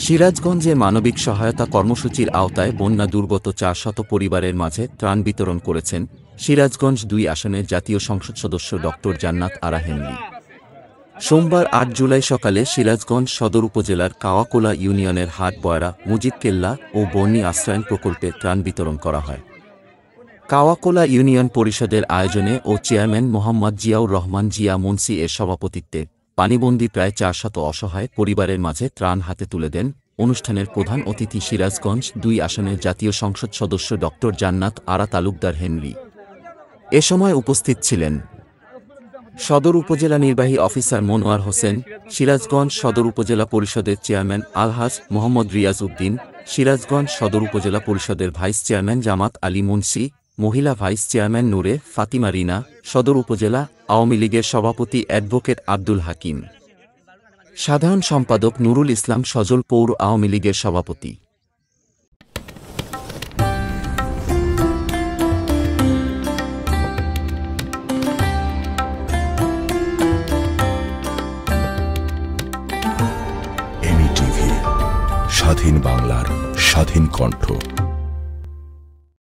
সিরাজগঞ্জে মানবিক সহায়তা কর্মসূচির আওতায় বন্যা দুর্গত ৪০০ পরিবারের মাঝে ত্রাণ বিতরণ করেছেন সিরাজগঞ্জ ২ আসনের জাতীয় সংসদ সদস্য ড জান্নাত আরা হেনরি। সোমবার ৮ জুলাই সকালে সিরাজগঞ্জ সদর উপজেলার কাওয়াকোলা ইউনিয়নের হাট বয়রা মুজিব কেল্লা ও বন্যী আশ্রয়ণ প্রকল্পে ত্রাণ বিতরণ করা হয়। কাওয়াকোলা ইউনিয়ন পরিষদের আয়োজনে ও চেয়ারম্যান মোহাম্মদ জিয়াউর রহমান জিয়া মুন্সি এর সভাপতিত্বে পানিবন্দী প্রায় ৪০০ অসহায় পরিবারের মাঝে ত্রাণ হাতে তুলে দেন অনুষ্ঠানের প্রধান অতিথি সিরাজগঞ্জ ২ আসনের জাতীয় সংসদ সদস্য ড জান্নাত আরা তালুকদার হেনরি। এ সময় উপস্থিত ছিলেন সদর উপজেলা নির্বাহী অফিসার মনোয়ার হোসেন, সিরাজগঞ্জ সদর উপজেলা পরিষদের চেয়ারম্যান আলহাজ মোহাম্মদ রিয়াজ উদ্দিন, সিরাজগঞ্জ সদর উপজেলা পরিষদের ভাইস চেয়ারম্যান জামাত আলী মুন্সি, মহিলা ভাইস চেয়ারম্যান নূরে ফাতিমা রিনা, সদর উপজেলা আওয়ামী লীগের সভাপতি অ্যাডভোকেট আব্দুল হাকিম, সাধারণ সম্পাদক নুরুল ইসলাম সজল, পৌর আওয়ামী লীগের সভাপতি। স্বাধীন বাংলার স্বাধীন কণ্ঠ।